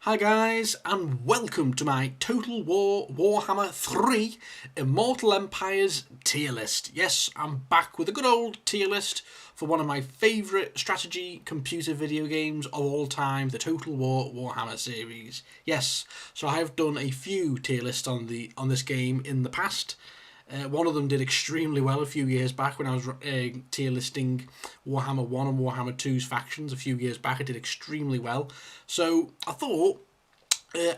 Hi guys, and welcome to my Total War Warhammer 3 Immortal Empires tier list. Yes, I'm back with a good old tier list for one of my favourite strategy computer video games of all time, the Total War Warhammer series. Yes, so I have done a few tier lists on this game in the past. One of them did extremely well a few years back when I was tier listing Warhammer 1 and Warhammer 2's factions a few years back. It did extremely well. So I thought,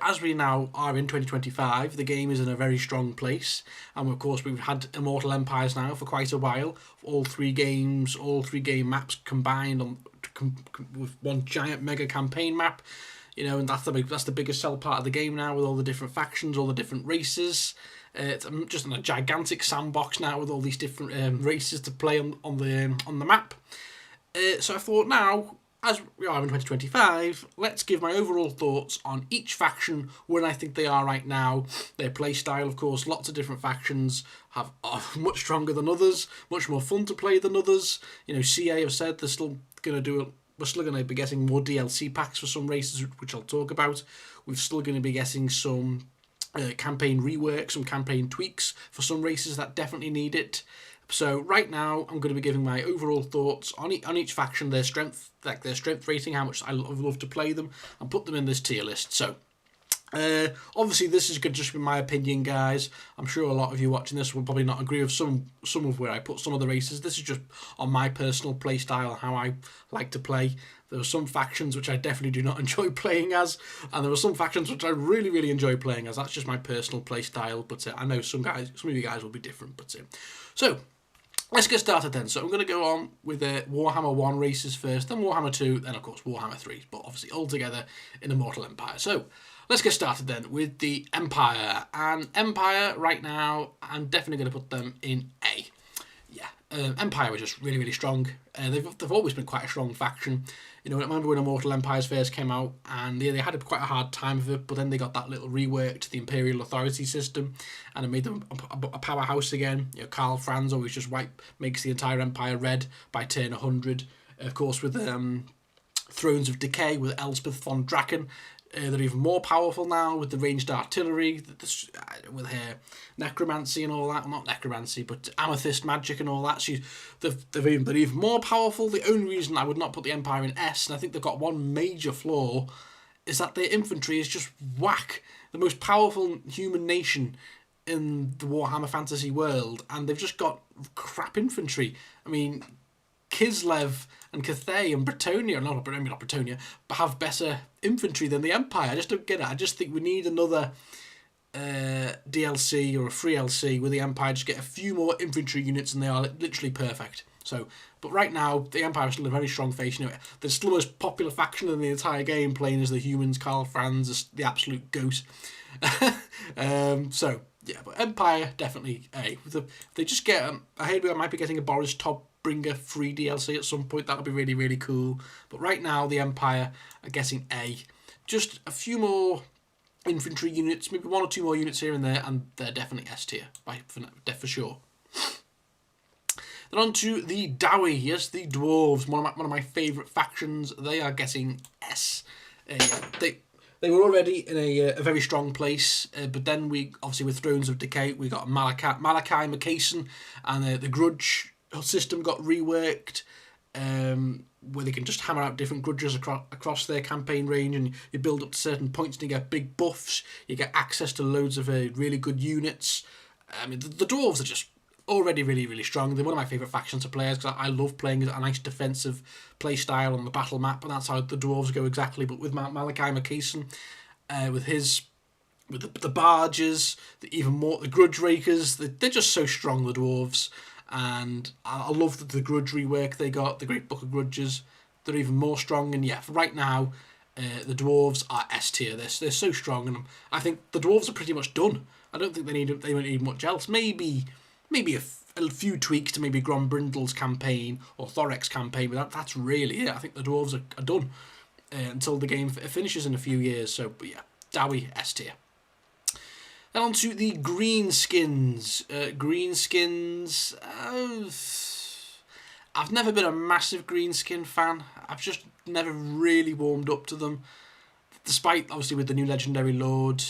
as we now are in 2025, the game is in a very strong place. And of course, we've had Immortal Empires now for quite a while. All three game maps combined with one giant mega campaign map. You know, and that's the biggest sell part of the game now, with all the different factions, all the different races. It's just in a gigantic sandbox now with all these different races to play on the map. So I thought now, as we are in 2025, let's give my overall thoughts on each faction, where I think they are right now, their play style. Of course, lots of different factions are much stronger than others, much more fun to play than others. You know, CA have said they're still going to do it. We're still going to be getting more DLC packs for some races, which I'll talk about. We're still going to be getting some campaign rework, some campaign tweaks for some races that definitely need it. So right now, I'm going to be giving my overall thoughts on each faction, their strength, like their strength rating, how much I love to play them, and put them in this tier list. So obviously, this is going to just be my opinion, guys. I'm sure a lot of you watching this will probably not agree with some of where I put some of the races. This is just on my personal play style and how I like to play. There are some factions which I definitely do not enjoy playing as, and there are some factions which I really enjoy playing as. That's just my personal play style, but I know some of you guys will be different. But so let's get started then. So I'm going to go on with Warhammer 1 races first, then Warhammer 2, then of course Warhammer 3, but obviously all together in Immortal Empire. So let's get started then with the Empire. And Empire right now, I'm definitely going to put them in A. Yeah, Empire were just really strong. They've always been quite a strong faction. You know, I remember when Immortal Empires first came out, and they had quite a hard time of it, but then they got that little rework to the Imperial Authority system, and it made them a powerhouse again. You know, Karl Franz always just makes the entire Empire red by turn 100. Of course, with Thrones of Decay, with Elspeth von Draken, they're even more powerful now with the ranged artillery, with her necromancy and all that. Well, not necromancy, but amethyst magic and all that. They're even more powerful. The only reason I would not put the Empire in S, and I think they've got one major flaw, is that their infantry is just whack. The most powerful human nation in the Warhammer fantasy world, and they've just got crap infantry. I mean, Kislev and Cath and Brettonia, not Brettonia, but have better infantry than the Empire. I just don't get it. I just think we need another DLC or a free LC where the Empire just get a few more infantry units and they are literally perfect. So, but right now, the Empire is still a very strong face. You know, they're still the most popular faction in the entire game, playing as the humans. Karl Franz is the absolute goat. So, yeah, but Empire, definitely A. They just get, I heard we might be getting a Boris Bringer free DLC at some point. That would be really cool. But right now, the Empire are getting A. Just a few more infantry units, maybe one or two more units here and there, and they're definitely S tier, for sure. Then on to the Dowie. Yes, the Dwarves, one of my favourite factions. They are getting S. They were already in a very strong place, but then we, obviously with Thrones of Decay, we got Malachi Macason, and the Grudge system got reworked, where they can just hammer out different grudges across their campaign range, and you build up to certain points and you get big buffs, you get access to loads of really good units. I mean, the Dwarves are just already really strong. They're one of my favourite factions to play as, because I love playing a nice defensive play style on the battle map, and that's how the Dwarves go exactly. But with Malachi Macason, with the barges, the grudge rakers, they're just so strong, the Dwarves. And I love the grudge rework they got, the Great Book of Grudges. They're even more strong, and yeah, for right now, the Dwarves are S tier. They're so strong, and I think the Dwarves are pretty much done. I don't think they won't need much else. Maybe a few tweaks to maybe Grombrindal's campaign or Thorek's campaign, but that's really it. I think the Dwarves are done until the game finishes in a few years. So, but yeah, Dowie S tier. Then on to the Greenskins. I've never been a massive Greenskin fan. I've just never really warmed up to them. despite obviously with the new legendary lord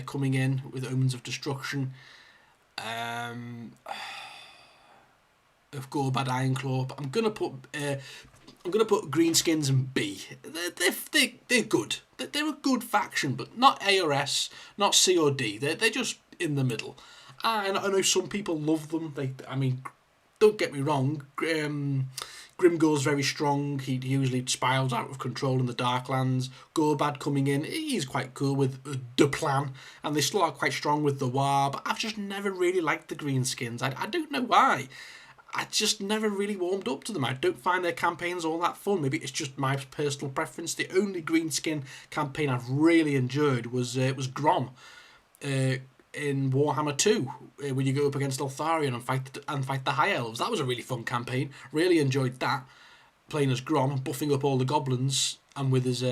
coming in with Omens of Destruction, of Gorbad Ironclaw, but I'm gonna put Greenskins in B. They're good. They're a good faction, but not A or S, not C or D. They're just in the middle. And I know some people love them. I mean, don't get me wrong. Grimgor's very strong. He usually spirals out of control in the Darklands. Gorbad coming in, he's quite cool with the plan, and they still are quite strong with the War. But I've just never really liked the Greenskins. I don't know why. I just never really warmed up to them. I don't find their campaigns all that fun. Maybe it's just my personal preference. The only Greenskin campaign I've really enjoyed was Grom in Warhammer 2, when you go up against Eltharion and fight the High Elves. That was a really fun campaign. Really enjoyed that. Playing as Grom, buffing up all the goblins, and with his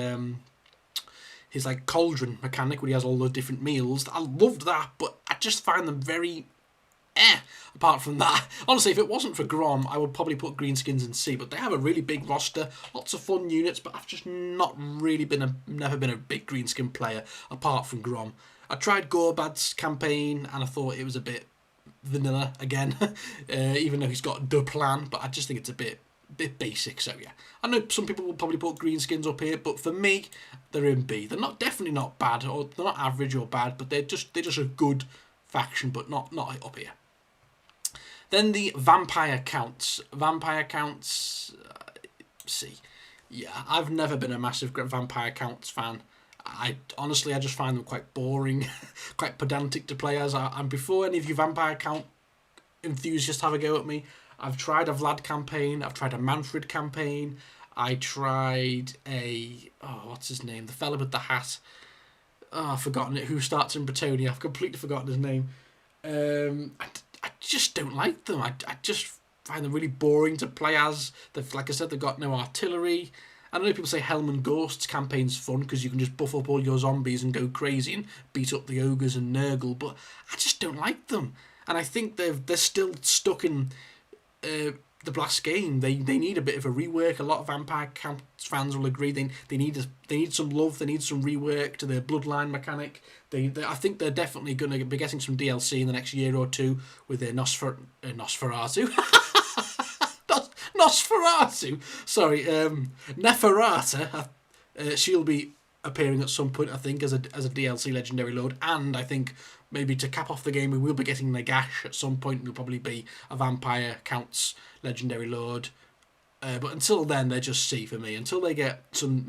like cauldron mechanic where he has all the different meals. I loved that, but I just find them very apart from that. Honestly, if it wasn't for Grom, I would probably put Greenskins in C, but they have a really big roster, lots of fun units, but I've just never been a big Greenskin player apart from Grom. I tried Gorbad's campaign and I thought it was a bit vanilla again, even though he's got the plan, but I just think it's a bit basic. So yeah, I know some people will probably put Greenskins up here, but for me, they're in B. They're definitely not bad, or they're not average or bad, but they're just a good faction, but not up here. Then the Vampire Counts. C. Yeah, I've never been a massive Vampire Counts fan. I just find them quite boring, quite pedantic to play as. And before any of you Vampire Count enthusiasts have a go at me, I've tried a Vlad campaign, I've tried a Manfred campaign, I tried what's his name? The fella with the hat. I've forgotten it. Who starts in Brettonia? I've completely forgotten his name. I just don't like them. I just find them really boring to play as. Like I said, they've got no artillery. I know people say Helm and Ghosts campaign's fun because you can just buff up all your zombies and go crazy and beat up the ogres and Nurgle, but I just don't like them. And I think they're still stuck in the last game. They need a bit of a rework. A lot of Vampire Counts fans will agree they need some love. They need some rework to their bloodline mechanic. I think they're definitely going to be getting some DLC in the next year or two with their Nosferatu. Nosferatu. Sorry, Neferata. She'll be appearing at some point, I think, as a DLC legendary lord, and I think maybe to cap off the game we will be getting Nagash at some point. Will probably be a Vampire Counts legendary lord, but until then they're just C for me. Until they get some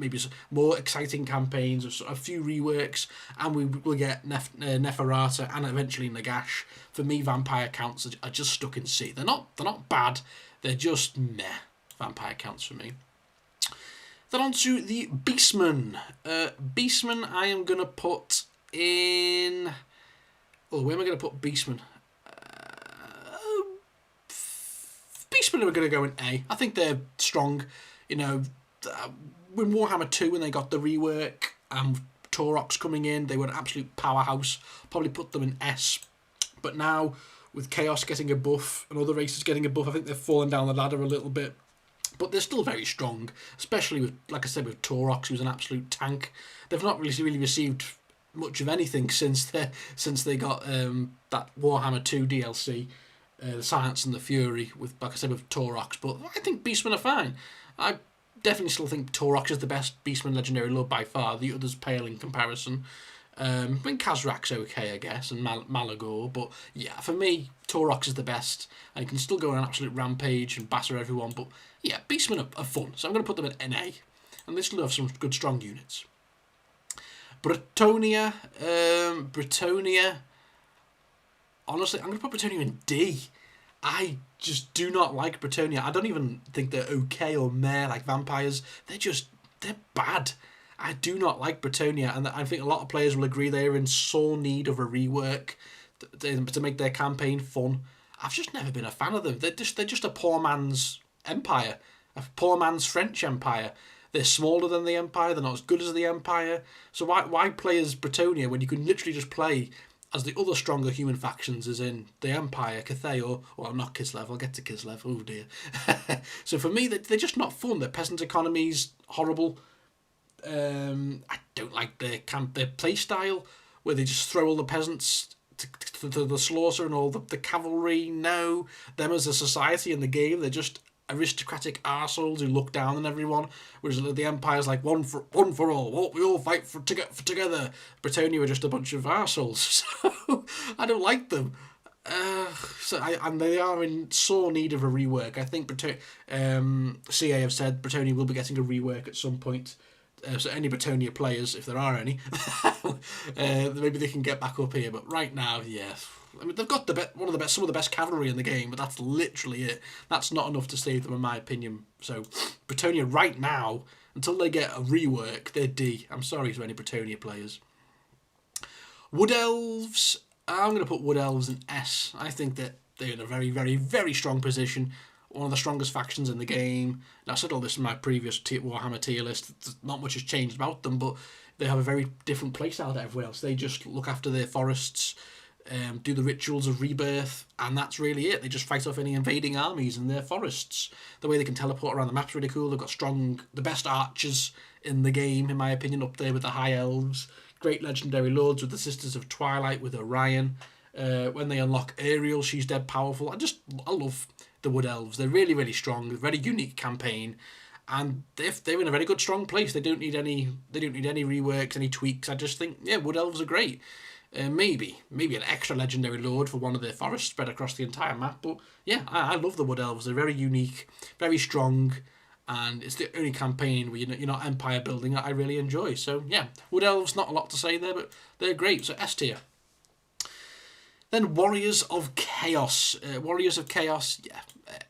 more exciting campaigns, a few reworks, and we will get Neferata and eventually Nagash. For me, Vampire Counts are just stuck in C. They're not bad. They're just meh. Vampire Counts for me. Then on to the Beastmen. Beastmen I am going to put in... Oh, where am I going to put Beastmen? Beastmen are going to go in A. I think they're strong. You know, when Warhammer 2, when they got the rework and Taurox coming in, they were an absolute powerhouse. Probably put them in S. But now, with Chaos getting a buff and other races getting a buff, I think they've fallen down the ladder a little bit. But they're still very strong, especially with, like I said, with Taurox, who's an absolute tank. They've not really received much of anything since they got that Warhammer 2 DLC, the Silence and the Fury, with, like I said, with Taurox. But I think Beastmen are fine. I definitely still think Taurox is the best Beastman legendary lord by far. The others pale in comparison. I mean, Kazrak's okay, I guess, and Malagor, but yeah, for me, Taurox is the best, and you can still go on an absolute rampage and batter everyone, but yeah, Beastmen are fun, so I'm going to put them in NA, and they still have some good, strong units. Brettonia, honestly, I'm going to put Brettonia in D. I just do not like Brettonia. I don't even think they're okay or meh like vampires. They're bad. I do not like Brettonia, and I think a lot of players will agree they are in sore need of a rework to make their campaign fun. I've just never been a fan of them. They're just a poor man's empire, a poor man's French empire. They're smaller than the Empire. They're not as good as the Empire. So why play as Brettonia when you can literally just play as the other stronger human factions, as in the Empire, Cath, or not Kislev. I'll get to Kislev. Oh dear. So for me, they're just not fun. Their peasant economy's horrible. I don't like their play style where they just throw all the peasants to the slaughter and all the cavalry. No, them as a society in the game, they're just aristocratic arseholes who look down on everyone. Whereas the Empire's like one for all. We all fight for together. Brettonia are just a bunch of arseholes, so I don't like them. And they are in sore need of a rework. I think CA have said Brettonia will be getting a rework at some point. So any Brettonia players, if there are any, maybe they can get back up here. But right now, yes. I mean, they've got some of the best cavalry in the game, but that's literally it. That's not enough to save them, in my opinion. So, Brettonia right now, until they get a rework, they're D. I'm sorry to any Brettonia players. Wood Elves, I'm going to put Wood Elves in S. I think that they're in a very, very, very strong position. One of the strongest factions in the game. Now, I said all this in my previous Warhammer tier list. Not much has changed about them, but they have a very different playstyle to everyone else. They just look after their forests, do the rituals of rebirth, and that's really it. They just fight off any invading armies in their forests. The way they can teleport around the map's really cool. They've got the best archers in the game, in my opinion, up there with the High Elves. Great legendary lords with the Sisters of Twilight, with Orion. When they unlock Ariel, she's dead powerful. I love the Wood Elves. They're really, really strong. Very unique campaign, and they're in a very good, strong place. They don't need any reworks, any tweaks. I just think, yeah, Wood Elves are great. Maybe an extra legendary lord for one of their forests spread across the entire map. But yeah, I love the Wood Elves. They're very unique, very strong, and it's the only campaign where you're not empire building that I really enjoy. So yeah, Wood Elves, not a lot to say there, but they're great. So S tier. Then Warriors of Chaos. Warriors of Chaos, yeah,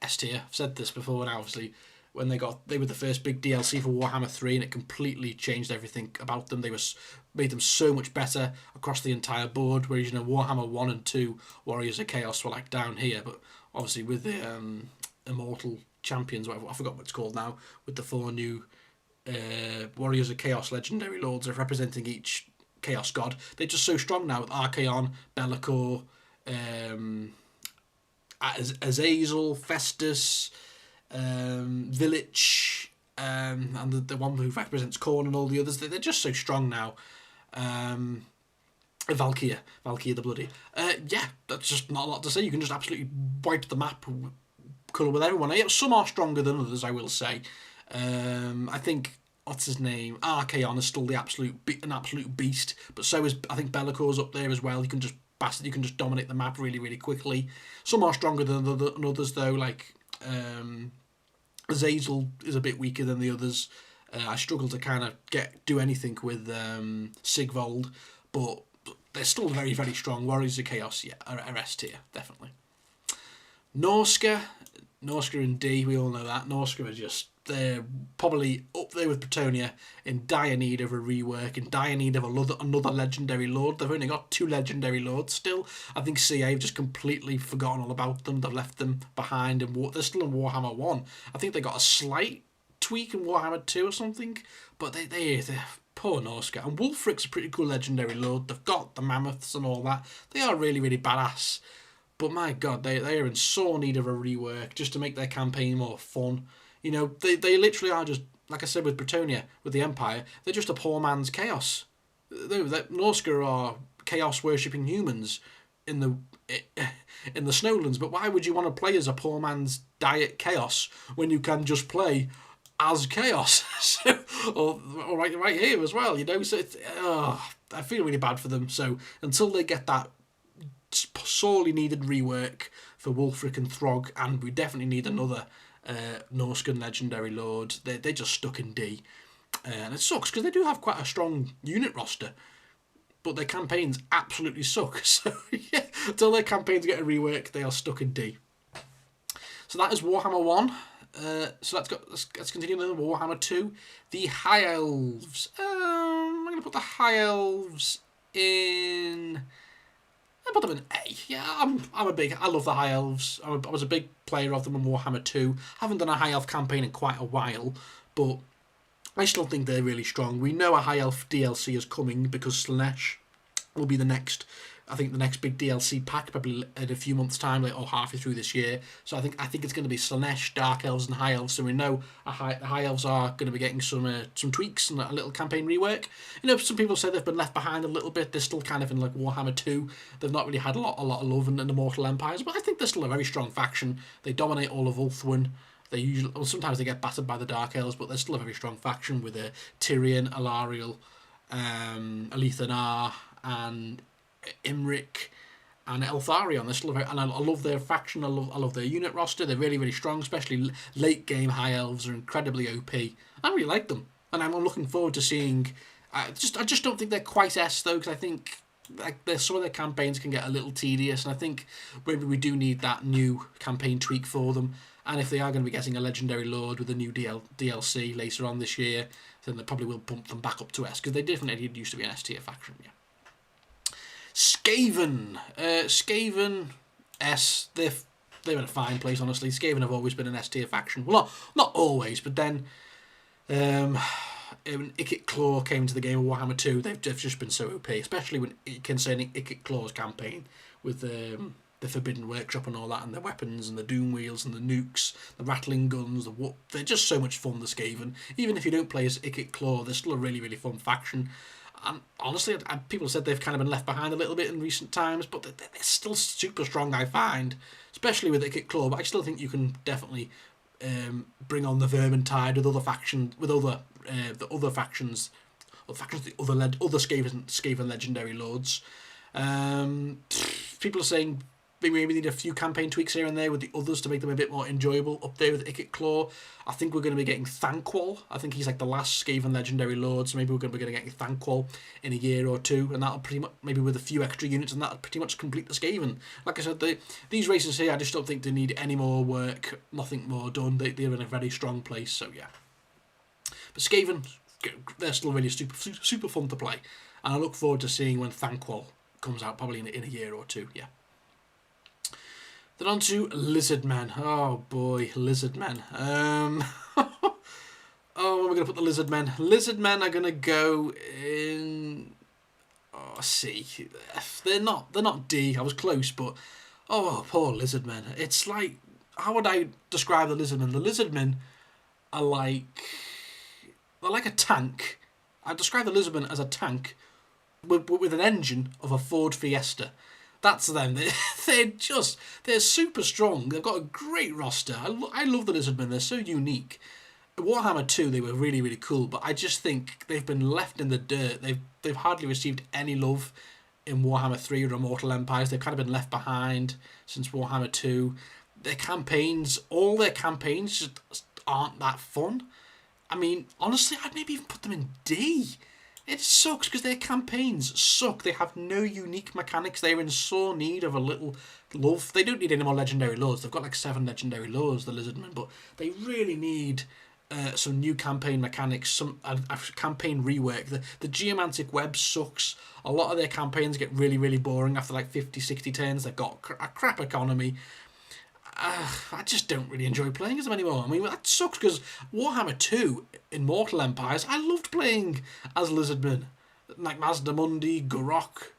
S tier. I've said this before, and obviously when they were the first big DLC for Warhammer 3, and it completely changed everything about them. They made them so much better across the entire board, whereas Warhammer 1 and 2, Warriors of Chaos were like down here, but obviously with the Immortal Champions, whatever, I forgot what it's called now, with the 4 new Warriors of Chaos legendary lords representing each Chaos God, they're just so strong now with Archaon, Be'lakor, Azazel, Festus, Village, and the one who represents Khorne and all the others. They're just so strong now. Valkyria the Bloody. Yeah, that's just not a lot to say. You can just absolutely wipe the map colour with everyone. Yeah, some are stronger than others, I will say. I think, what's his name? Archaon is still an absolute beast, but so is, I think, Be'lakor's up there as well. You can just dominate the map really, really quickly. Some are stronger than others, though. Like Azazel is a bit weaker than the others. I struggle to kind of do anything with Sigvold, but they're still very, very strong. Warriors of Chaos, yeah, are S tier, definitely. Norska in D, we all know that. Norska are they're probably up there with Brettonia, in dire need of a rework, in dire need of another legendary lord. They've only got 2 legendary lords still. I think CA have just completely forgotten all about them. They've left them behind, and they're still in Warhammer 1. I think they got a slight tweak in Warhammer 2 or something, but they're poor Norska. And Wulfric's a pretty cool legendary lord. They've got the mammoths and all that. They are really, really badass. But my god, they are in sore need of a rework just to make their campaign more fun. They literally are just, like I said with Brettonia, with the Empire, they're just a poor man's Chaos. Norska are Chaos worshipping humans in the Snowlands, but why would you want to play as a poor man's diet Chaos when you can just play as Chaos? or right here as well, So I feel really bad for them. So until they get that sorely needed rework for Wulfric and Throg, and we definitely need another Norscan legendary lord, they're just stuck in D. And it sucks because they do have quite a strong unit roster, but their campaigns absolutely suck. So yeah, until their campaigns get a rework, they are stuck in D. So that is Warhammer 1. So let's continue with Warhammer 2. The High Elves. I'm going to put the High Elves in... I put them in A. Yeah, I love the High Elves. I was a big player of them in Warhammer 2. Haven't done a High Elf campaign in quite a while, but I still think they're really strong. We know a High Elf DLC is coming because Slaanesh will be the next I think the next big DLC pack probably in a few months' time, like, or halfway through this year. So I think it's going to be Slaanesh, Dark Elves, and High Elves. So we know the High Elves are going to be getting some tweaks and a little campaign rework. You know, some people say they've been left behind a little bit. They're still kind of in like Warhammer 2. They've not really had a lot of love in Immortal Empires, but I think they're still a very strong faction. They dominate all of Ulthuan. They usually, well, sometimes they get battered by the Dark Elves, but they're still a very strong faction with Tyrion, Alariel, Alethanar, and Imric, and Eltharion. They're still very, and I love their faction. I love their unit roster. They're really, really strong, especially late game. High Elves are incredibly OP. I really like them, and I'm looking forward to seeing. I just don't think they're quite S though, because I think like some of their campaigns can get a little tedious, and I think maybe we do need that new campaign tweak for them. And if they are going to be getting a Legendary Lord with a new DLC later on this year, then they probably will bump them back up to S, because they definitely used to be an S tier faction, yeah. Skaven. Skaven, S, they're in a fine place, honestly. Skaven have always been an S tier faction. Well, not always, but then when Ikit Claw came to the game of Warhammer 2, they've just been so OP, especially when concerning Ikit Claw's campaign with the Forbidden Workshop and all that, and the weapons and the Doom Wheels and the nukes, the rattling guns, they're just so much fun, the Skaven. Even if you don't play as Ikit Claw, they're still a really, really fun faction. And honestly, people said they've kind of been left behind a little bit in recent times, but they're still super strong, I find, especially with Ikit Claw. But I still think you can definitely bring on the Vermintide with other factions, with the other factions, the other Skaven legendary lords. People are saying maybe we need a few campaign tweaks here and there with the others to make them a bit more enjoyable. Up there with Ikit Claw, I think we're going to be getting Thanquol. I think he's like the last Skaven legendary lord, so maybe we're going to be getting Thanquol in a year or two, and that'll pretty much, maybe with a few extra units, and that'll pretty much complete the Skaven. Like I said, these races here, I just don't think they need any more work, nothing more done. They're in a very strong place, so yeah. But Skaven, they're still really super fun to play, and I look forward to seeing when Thanquol comes out, probably in a year or two, yeah. Then on to Lizardmen. Oh boy, Lizardmen. Oh, where are we going to put the Lizardmen? Lizardmen are going to go in... Oh, C. They're not D. I was close, but... Oh, poor Lizardmen. It's like... How would I describe the Lizardmen? The Lizardmen are like... They're like a tank. I describe the Lizardmen as a tank with an engine of a Ford Fiesta. That's them. They're super strong. They've got a great roster. I love the Lizardmen. They're so unique. Warhammer 2, they were really, really cool, but I just think they've been left in the dirt. They've hardly received any love in Warhammer 3 or Immortal Empires. They've kind of been left behind since Warhammer 2. All their campaigns just aren't that fun. I mean, honestly, I'd maybe even put them in D. It sucks because their campaigns suck. They have no unique mechanics. They're in sore need of a little love. They don't need any more legendary lords. They've got like 7 legendary lords, the Lizardmen, but they really need some new campaign mechanics, some campaign rework. The Geomantic Web sucks. A lot of their campaigns get really, really boring after like 50, 60 turns. They've got a crap economy. I just don't really enjoy playing as them anymore. I mean, that sucks because Warhammer 2, Immortal Empires, I loved playing as Lizardmen. Like Mazdamundi, Gorok,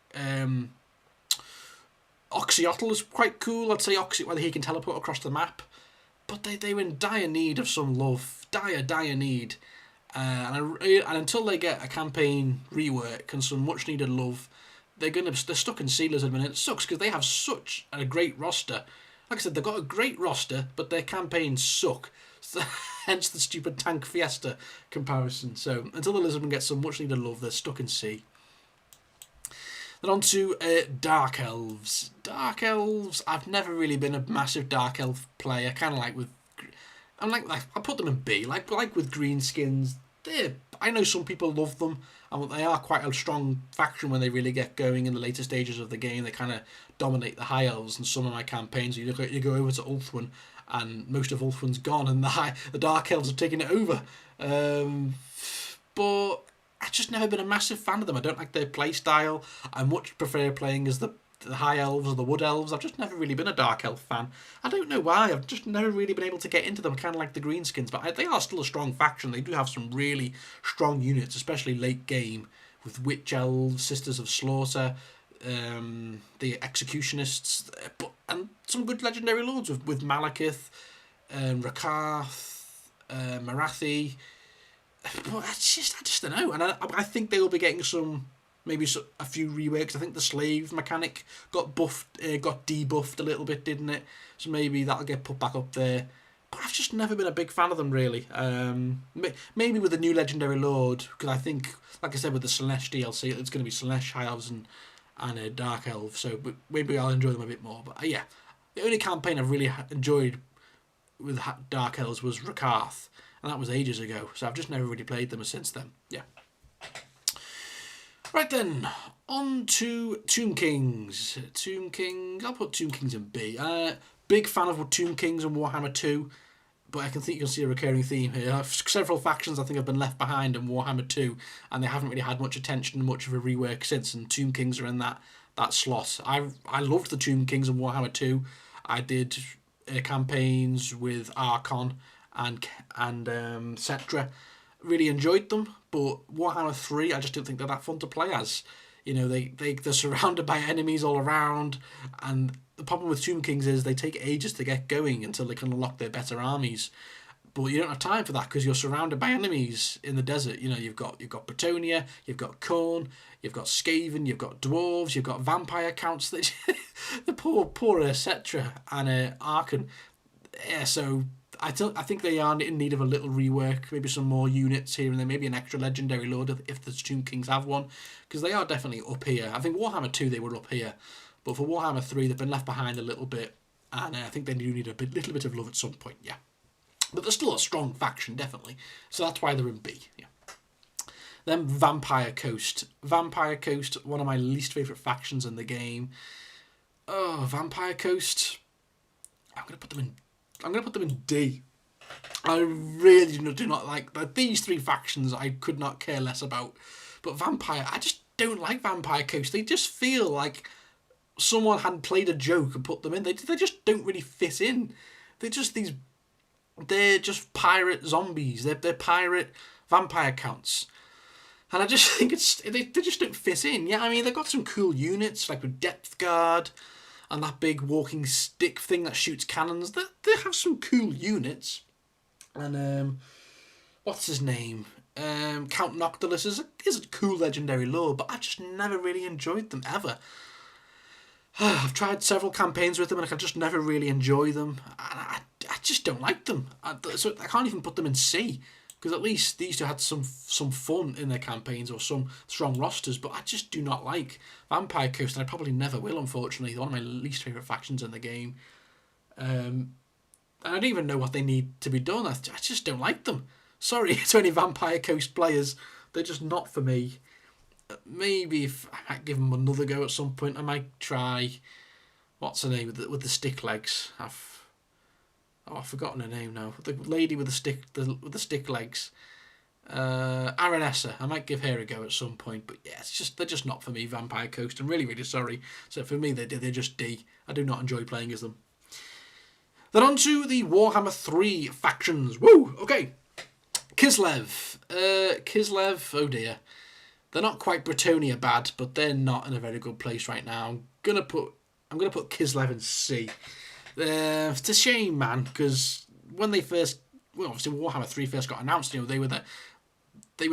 Oxyotl is quite cool. I'd say whether he can teleport across the map. But they were in dire need of some love. Dire need. And until they get a campaign rework and some much needed love, they're stuck in C Lizardmen. It sucks because they have such a great roster. Like I said, they've got a great roster, but their campaigns suck. So, hence the stupid Tank Fiesta comparison. So until the Lizardmen get some much needed love, they're stuck in C. Then on to Dark Elves. Dark Elves, I've never really been a massive Dark Elf player. Kind of I put them in B. Like with Greenskins, I know some people love them, and they are quite a strong faction when they really get going in the later stages of the game. They kind of dominate the High Elves in some of my campaigns. You go over to Ulthuan, and most of Ulthuan's gone, and the Dark Elves have taken it over. But I've just never been a massive fan of them. I don't like their play style. I much prefer playing as the High Elves or the Wood Elves. I've just never really been a Dark Elf fan. I don't know why. I've just never really been able to get into them, kind of like the Greenskins. But they are still a strong faction. They do have some really strong units, especially late game, with Witch Elves, Sisters of Slaughter. the Executionists, and some good legendary lords with Malekith, Rakath, Marathi. But I just don't know, and I think they will be getting a few reworks. I think the slave mechanic got debuffed a little bit, didn't it? So maybe that'll get put back up there. But I've just never been a big fan of them, really. Maybe with the new legendary lord, because I think, like I said, with the Slaanesh DLC, it's going to be Slaanesh, High Elves, and Dark Elves. So maybe I'll enjoy them a bit more. But yeah, the only campaign I've really enjoyed with Dark Elves was Rakath, and that was ages ago. So I've just never really played them since then. Yeah. Right then, on to Tomb Kings. Tomb Kings, I'll put Tomb Kings in B. Big fan of Tomb Kings and Warhammer 2, but I think you'll see a recurring theme here. Several factions I think have been left behind in Warhammer 2, and they haven't really had much attention, much of a rework since, and Tomb Kings are in that slot. I loved the Tomb Kings in Warhammer 2. I did campaigns with Archon and Cetra. Really enjoyed them, but Warhammer 3, I just don't think they're that fun to play as. You know, they're surrounded by enemies all around, and the problem with Tomb Kings is they take ages to get going until they can unlock their better armies. But you don't have time for that because you're surrounded by enemies in the desert. You know, you've got Brettonia, you've got Khorne, you've got Skaven, you've got Dwarves, you've got vampire counts. The poor Cetra and Archon. Yeah, so I think they are in need of a little rework, maybe some more units here and there, maybe an extra legendary lord if the Tomb Kings have one, because they are definitely up here. I think Warhammer 2 they were up here, but for Warhammer 3 they've been left behind a little bit, and I think they do need a little bit of love at some point, yeah. But they're still a strong faction, definitely, so that's why they're in B, yeah. Then Vampire Coast. Vampire Coast, one of my least favourite factions in the game. Oh, Vampire Coast. I'm going to put them in D. I really do not like these three factions. I could not care less about. But Vampire, I just don't like Vampire Coast. They just feel like someone had played a joke and put them in. They just don't really fit in. They're just pirate zombies. They're pirate vampire counts. And I just think they just don't fit in. Yeah, I mean, they've got some cool units, like with Depth Guard and that big walking stick thing that shoots cannons. They have some cool units. And what's his name? Count Noctilus is a cool legendary lord, but I just never really enjoyed them ever. I've tried several campaigns with them and I can just never really enjoy them. I just don't like them. So I can't even put them in C, because at least these two had some fun in their campaigns or some strong rosters, but I just do not like Vampire Coast, and I probably never will, unfortunately. They're one of my least favourite factions in the game. And I don't even know what they need to be done. I just don't like them. Sorry to any Vampire Coast players. They're just not for me. Maybe if I might give them another go at some point, I might try, what's her name, with the stick legs. I've forgotten her name now. The lady with the stick legs. Aranessa. I might give her a go at some point, but yeah, they're just not for me, Vampire Coast. I'm really, really sorry. So for me, they're just D. I do not enjoy playing as them. Then on to the Warhammer 3 factions. Woo! Okay. Kislev. Kislev, oh dear. They're not quite Brettonia bad, but they're not in a very good place right now. I'm gonna put Kislev in C. It's a shame, man, because when they first, obviously Warhammer 3 first got announced, they were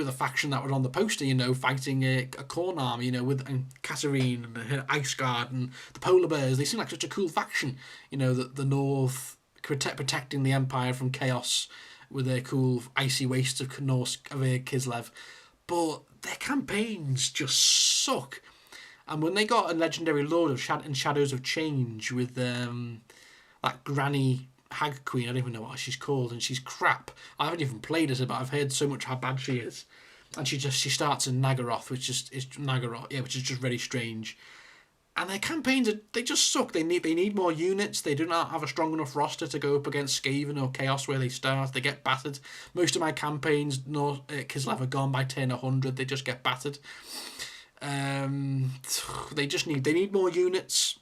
the faction that were on the poster, fighting a Khorne army, with Katarine and her Ice Guard and the Polar Bears. They seem like such a cool faction, the North protecting the Empire from chaos with their cool icy wastes of Kislev. But their campaigns just suck. And when they got a legendary lord of Shadows of Change with that granny hag queen, I don't even know what she's called, and she's crap. I haven't even played as her, but I've heard so much how bad she is. And she starts in Naggaroth, which is just very strange. And their campaigns they just suck. They need more units. They do not have a strong enough roster to go up against Skaven or Chaos where they start. They get battered. Most of my campaigns, Kislev are gone by turn 100. They just get battered. They need more units,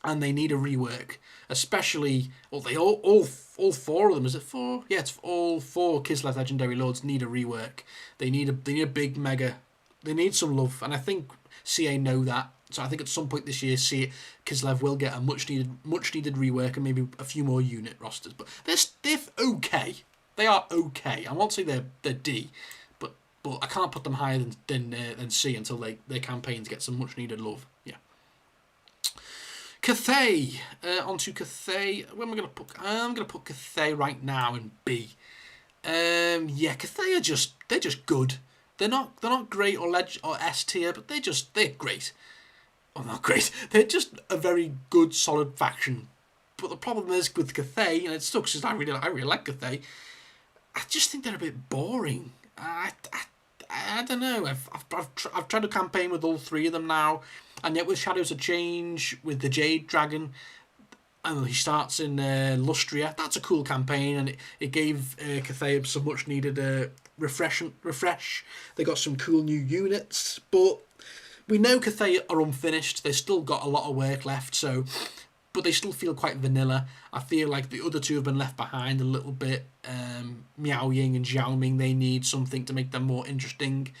and they need a rework. Especially, all four of them. Is it four? Yeah, it's all four Kislev legendary lords need a rework. They need a big mega. They need some love, and I think CA know that. So I think at some point this year, Kislev will get a much needed rework and maybe a few more unit rosters. But they're okay. They are okay. I won't say they're D, but I can't put them higher than C until their campaigns get some much needed love. Yeah. Cathay. Onto Cathay. Where am I going to put? I'm going to put Cathay right now in B. Yeah, Cathay they're just good. They're not great or S tier, but they're great. Well, not great. They're just a very good, solid faction. But the problem is with Cathay, and it sucks because I really like Cathay. I just think they're a bit boring. I don't know. I've tried to campaign with all three of them now, and yet with Shadows of Change, with the Jade Dragon, and he starts in Lustria. That's a cool campaign, and it gave Cathay some much needed refresh. They got some cool new units, but we know Cathay are unfinished. They've still got a lot of work left, but they still feel quite vanilla. I feel like the other two have been left behind a little bit. Miao Ying and Zhao Ming, they need something to make them more interesting.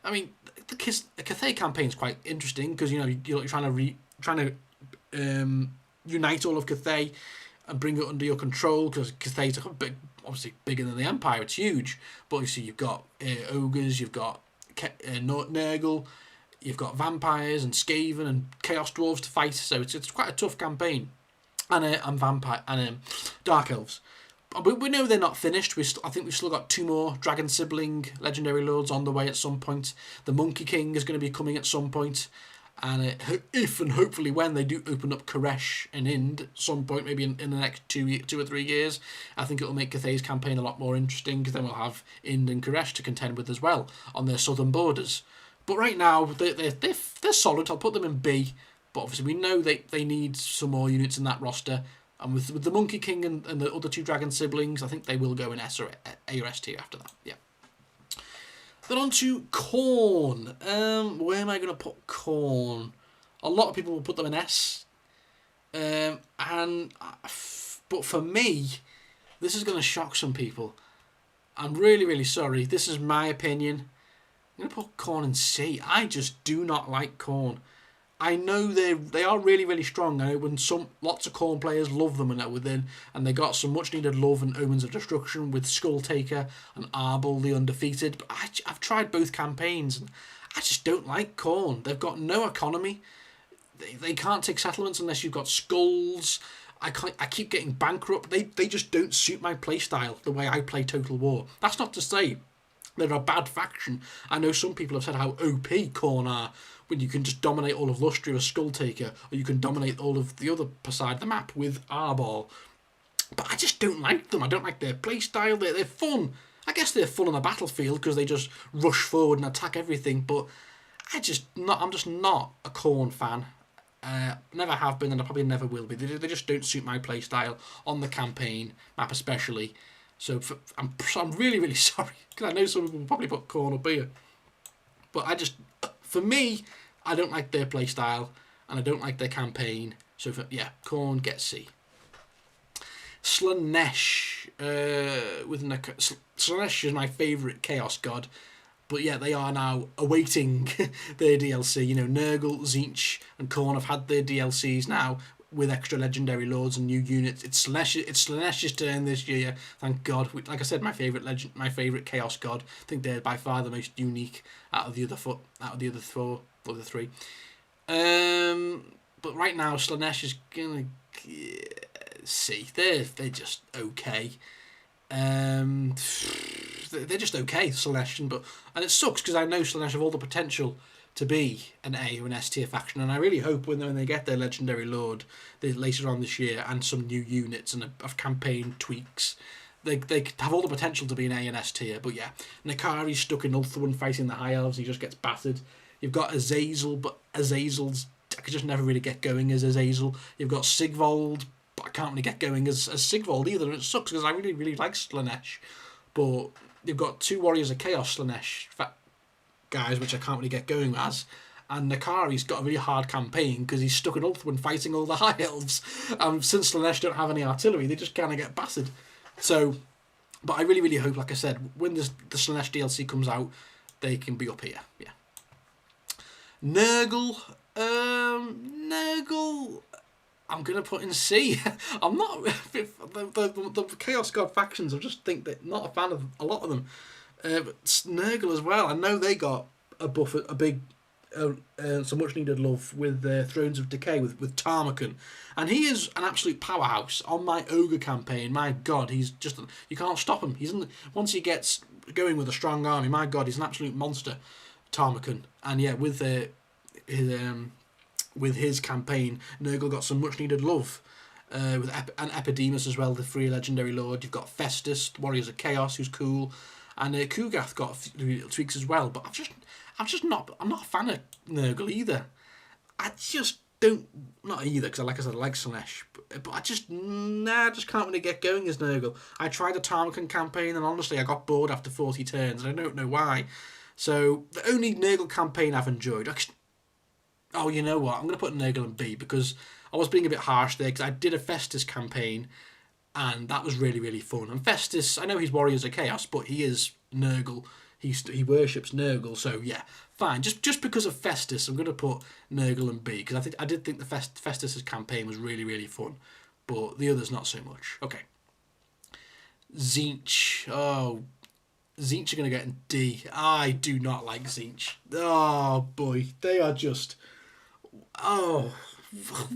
I mean, the Cathay campaign is quite interesting because you're trying to unite all of Cathay and bring it under your control, because Cathay's obviously bigger than the Empire. It's huge, but obviously you've got ogres, you've got Nurgle, you've got vampires and Skaven and Chaos Dwarves to fight, so it's quite a tough campaign. And vampire and Dark Elves. But we know they're not finished. I think we've still got 2 more Dragon Sibling Legendary Lords on the way at some point. The Monkey King is going to be coming at some point. And if and hopefully when they do open up Koresh and Ind at some point, maybe in the next 2 or 3 years, I think it'll make Cathay's campaign a lot more interesting, because then we'll have Ind and Koresh to contend with as well on their southern borders. But right now, they're solid. I'll put them in B. But obviously we know they need some more units in that roster. And with the Monkey King and the other 2 Dragon Siblings, I think they will go in S or A or S tier after that. Yeah. Then on to Khorne. Where am I going to put Khorne? A lot of people will put them in S. But for me, this is going to shock some people. I'm really, really sorry. This is my opinion. I'm going to put Khorne in C. I just do not like Khorne. I know they are really, really strong. I know when lots of Khorne players love them and they got some much needed love and Omens of Destruction with Skulltaker and Arbol the Undefeated. But I've tried both campaigns and I just don't like Khorne. They've got no economy. They can't take settlements unless you've got skulls. I keep getting bankrupt. They just don't suit my playstyle, the way I play Total War. That's not to say they're a bad faction. I know some people have said how OP Khorne are, when you can just dominate all of Lustria with Skulltaker, or you can dominate all of the other side of the map with Arbol. But I just don't like them. I don't like their playstyle. They're fun. I guess they're fun on the battlefield because they just rush forward and attack everything. But I'm just not a Khorne fan. Never have been, and I probably never will be. They just don't suit my playstyle on the campaign map especially. So I'm really, really sorry, because I know some people will probably put Khorne up here. But for me, I don't like their playstyle, and I don't like their campaign. So Khorne gets C. Slaanesh. Slaanesh is my favourite Chaos God. But yeah, they are now awaiting their DLC. Nurgle, Tzeentch and Khorne have had their DLCs now with extra legendary lords and new units. It's Slaanesh's turn this year. Thank God. Like I said, my favourite Chaos God. I think they're by far the most unique out of the other 3. But right now, Slaanesh is gonna C. They're just okay. They're just okay, Slaanesh, and it sucks because I know Slaanesh have all the potential to be an A or an S tier faction, and I really hope when they get their legendary lord later on this year and some new units and of campaign tweaks, they have all the potential to be an A and S tier. But yeah, Nakari's stuck in Ulthuan fighting the High Elves. He just gets battered. You've got Azazel, but Azazel's I could just never really get going as Azazel. You've got Sigvold, but I can't really get going as Sigvold either, and it sucks because I really, really like Slaanesh. But you've got 2 Warriors of Chaos Slaanesh guys, which I can't really get going as. And Nakari's got a really hard campaign because he's stuck in Ulthuan fighting all the High Elves. Since Slaanesh don't have any artillery, they just kind of get battered. So, but I really, really hope, like I said, when the Slaanesh DLC comes out, they can be up here. Yeah. Nurgle. Nurgle, I'm going to put in C. I'm not... the Chaos God factions, I just think that not a fan of a lot of them. But Nurgle as well, I know they got a buff, a big... some much needed love with Thrones of Decay with Tarmacan, and he is an absolute powerhouse on my Ogre campaign. My God, he's just, you can't stop him. Once he gets going with a strong army, my God, he's an absolute monster, Tarmacan. And yeah, with his campaign, Nurgle got some much needed love. With an Epidemus as well, the free legendary lord. You've got Festus, Warriors of Chaos, who's cool, and Kugath got a few little tweaks as well. But I'm not a fan of Nurgle either. I just don't, not either, because like I said, I like Slaanesh, but I just can't really get going as Nurgle. I tried the Tarmacan campaign, and honestly, I got bored after 40 turns, and I don't know why. So the only Nurgle campaign I've enjoyed. Oh, you know what? I'm going to put Nurgle in B, because I was being a bit harsh there, because I did a Festus campaign, and that was really, really fun. And Festus, I know he's Warriors of Chaos, but he is Nurgle. He worships Nurgle, so yeah, fine. Just because of Festus, I'm going to put Nurgle in B, because I did think the Festus' campaign was really, really fun, but the others not so much. Okay. Tzeentch. Oh, Tzeentch are going to get in D. I do not like Tzeentch. Oh, boy. They are just... Oh,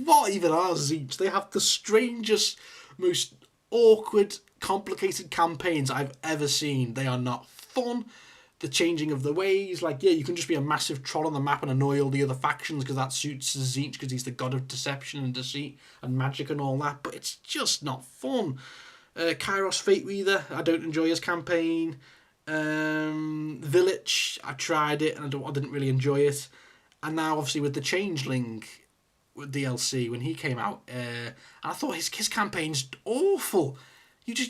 what even are Tzeentch? They have the strangest, most awkward, complicated campaigns I've ever seen. They are not fun. The changing of the ways, like, yeah, you can just be a massive troll on the map and annoy all the other factions because that suits Tzeentch because he's the god of deception and deceit and magic and all that, but it's just not fun. Kairos Fate Weather, I don't enjoy his campaign. Village, I tried it and I didn't really enjoy it. And now, obviously, with the Changeling with DLC when he came out, I thought his campaign's awful.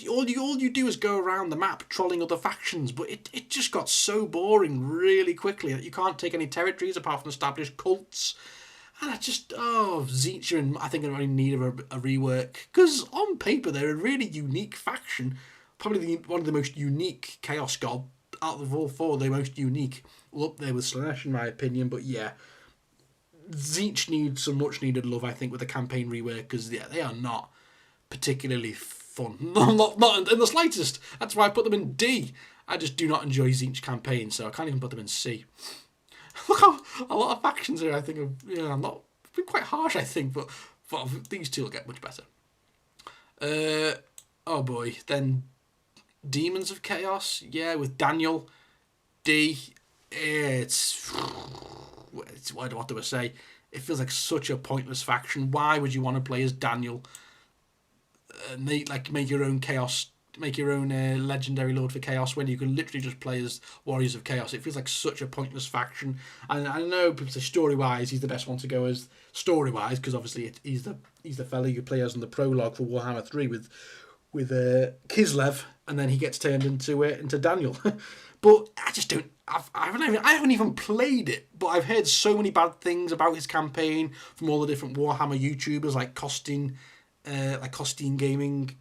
All you do is go around the map trolling other factions, but it just got so boring really quickly that you can't take any territories apart from established cults. And Tzeentch are I think are in need of a rework, because on paper they're a really unique faction, probably one of the most unique Chaos God out of all four. They're most unique, up there with Slaanesh in my opinion. But yeah, Tzeentch needs some much needed love, I think, with the campaign rework, because yeah, they are not particularly fun. not in the slightest. That's why I put them in D. I just do not enjoy Tzeentch campaigns, so I can't even put them in C. Look how a lot of factions here, I think, I'm not been quite harsh, I think, but these two will get much better. Oh boy, then Demons of Chaos, yeah, with Daniel, D. It's what do I say? It feels like such a pointless faction. Why would you want to play as Daniel? Make your own Chaos, make your own legendary lord for Chaos when you can literally just play as Warriors of Chaos. It feels like such a pointless faction. And I know people say story-wise he's the best one to go as story-wise, because obviously he's the fella you play as in the prologue for Warhammer 3 with Kislev, and then he gets turned into Daniel. But I just don't. I haven't even played it, but I've heard so many bad things about his campaign from all the different Warhammer YouTubers like Costin Gaming,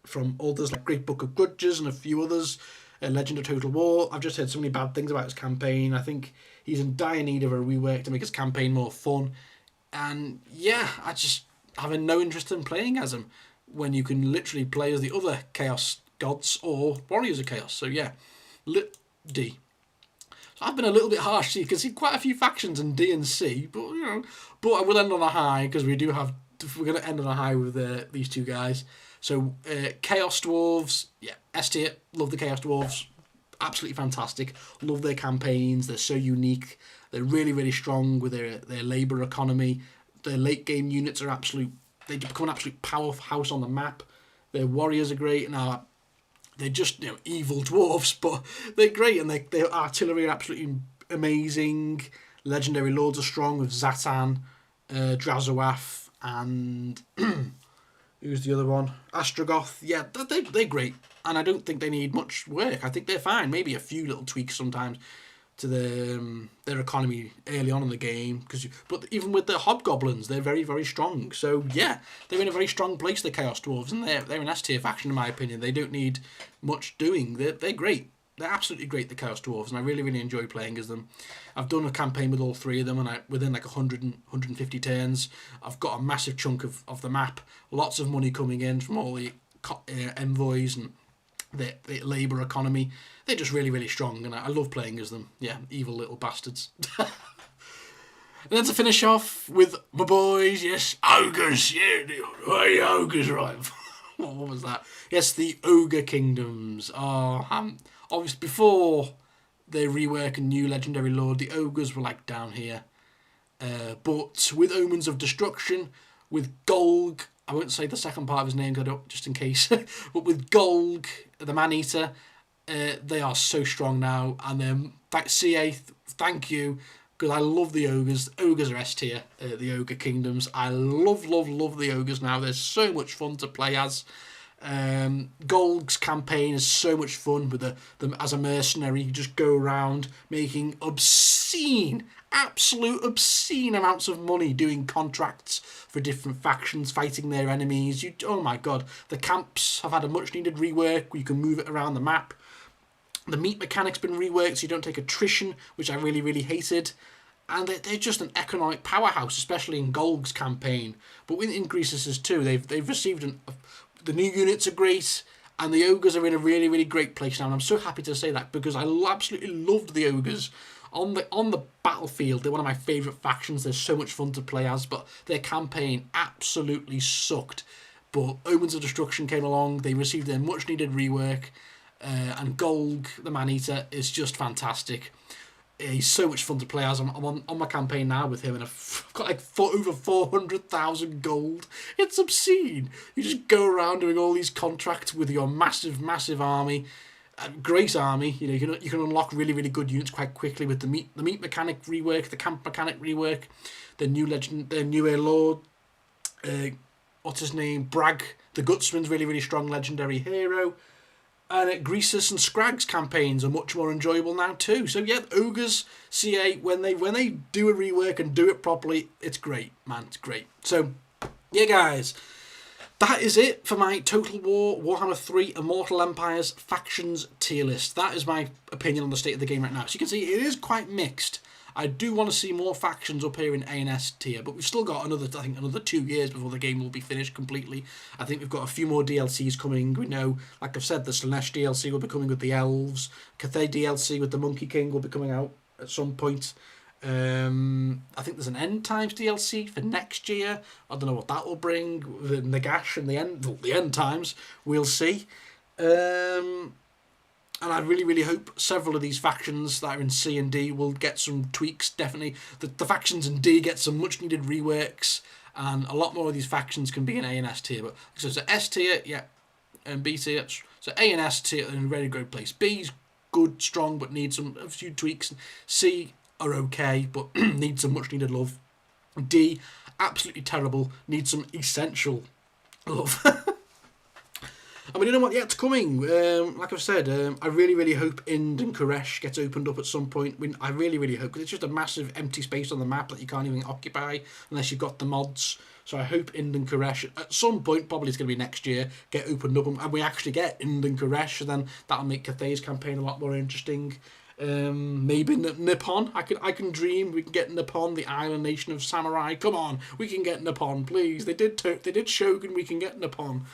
from others like Great Book of Grudges and a few others, Legend of Total War. I've just heard so many bad things about his campaign. I think he's in dire need of a rework to make his campaign more fun. And yeah, I just having no interest in playing as him when you can literally play as the other Chaos Gods or Warriors of Chaos. So yeah, D. So I've been a little bit harsh. You can see quite a few factions in D and C, but I will end on a high, because we're going to end on a high with these two guys. So Chaos Dwarves, yeah, S tier. Love the Chaos Dwarves, absolutely fantastic. Love their campaigns. They're so unique. They're really, really strong with their labour economy. Their late game units are they become an absolute powerhouse on the map. Their warriors are great. Now they're just evil dwarves, but they're great, and their artillery are absolutely amazing. Legendary lords are strong with Zatan, Drazoath, and who's the other one? Astrogoth. Yeah, they're great, and I don't think they need much work. I think they're fine. Maybe a few little tweaks sometimes to their economy early on in the game, but even with the hobgoblins, they're very, very strong. So yeah, they're in a very strong place, the Chaos Dwarves, and they're an S tier faction in my opinion. They don't need much doing. They're great. they're absolutely great, the Chaos Dwarves, and I really, really enjoy playing as them. I've done a campaign with all 3 of them, and within like 150 turns, I've got a massive chunk of the map, lots of money coming in from all the envoys and the labour economy. They're just really, really strong, and I love playing as them. Yeah, evil little bastards. And then to finish off with my boys, yes, Ogres, yeah, hey, Ogres, right. What was that? Yes, the Ogre Kingdoms. Obviously, before they rework a new Legendary Lord, the Ogres were like down here. But with Omens of Destruction, with Golg, I won't say the second part of his name, just in case, but with Golg, the Man-Eater, they are so strong now. And CA, thank you, because I love the Ogres. The Ogres are S tier, the Ogre Kingdoms. I love, love, love the Ogres now. They're so much fun to play as. Golg's campaign is so much fun with them as a mercenary. You just go around making absolute obscene amounts of money doing contracts for different factions, fighting their enemies. Oh my god, the camps have had a much needed rework where you can move it around the map. The meat mechanic's been reworked so you don't take attrition, which I really, really hated. And they're just an economic powerhouse, especially in Golg's campaign. But in Greas's too, they've received the new units are great, and the Ogres are in a really, really great place now. And I'm so happy to say that because I absolutely loved the Ogres on the battlefield. They're one of my favourite factions. They're so much fun to play as, but their campaign absolutely sucked. But Omens of Destruction came along. They received their much needed rework. And Golg, the Man-Eater, is just fantastic. He's so much fun to play as. I'm on my campaign now with him, and I've got like over 400,000 gold. It's obscene. You just go around doing all these contracts with your massive, massive army. Great army. You know, you can unlock really, really good units quite quickly with the meat mechanic rework, the camp mechanic rework, the new Lord. What's his name? Bragg, the Gutsman's really, really strong legendary hero. And Greasus and Scrag's campaigns are much more enjoyable now too. So yeah, Ogres CA, when they do a rework and do it properly, it's great, man. It's great. So yeah, guys, that is it for my Total War Warhammer 3 Immortal Empires factions tier list. That is my opinion on the state of the game right now. So you can see it is quite mixed. I do want to see more factions up here in A&S tier, but we've still got another 2 years before the game will be finished completely. I think we've got a few more DLCs coming. We know, like I've said, the Slanesh DLC will be coming with the Elves. Cath DLC with the Monkey King will be coming out at some point. I think there's an End Times DLC for next year. I don't know what that will bring. The Nagash and the End Times. We'll see. And I really, really hope several of these factions that are in C and D will get some tweaks, definitely. The factions in D get some much-needed reworks, and a lot more of these factions can be in A and S tier. But so S tier, yeah, and B tier. So A and S tier in a very good place. B's good, strong, but needs a few tweaks. C are okay, but need some much-needed love. D, absolutely terrible, needs some essential love. I mean, you know what? Yeah, it's coming. Like I've said, I really, really hope Ind and Koresh gets opened up at some point. I really, really hope, because it's just a massive empty space on the map that you can't even occupy unless you've got the mods. So I hope Ind and Koresh, at some point, probably it's going to be next year, get opened up, and we actually get Ind and Koresh, and then that'll make Cath's campaign a lot more interesting. Maybe Nippon. I can dream we can get Nippon, the island nation of samurai. Come on, we can get Nippon, please. They did Shogun. We can get Nippon.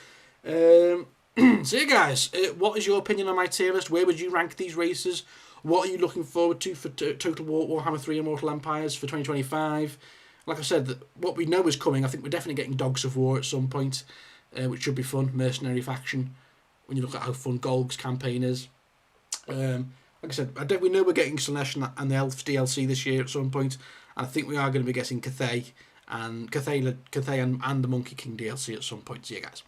So yeah, guys, what is your opinion on my tier list? Where would you rank these races? What are you looking forward to for Total War Warhammer 3 Immortal Empires for 2025? Like I said, what we know is coming. I think we're definitely getting Dogs of War at some point, which should be fun. Mercenary faction, when you look at how fun Golg's campaign is. Like I said, we know we're getting Slanesh and the Elves DLC this year at some point, and I think we are going to be getting Cath and the Monkey King DLC at some point. So yeah, guys.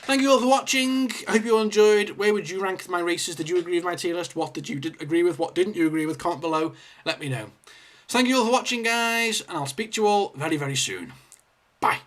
Thank you all for watching. I hope you all enjoyed. Where would you rank my races? Did you agree with my tier list? What did you agree with? What didn't you agree with? Comment below. Let me know. So thank you all for watching, guys, and I'll speak to you all very, very soon. Bye.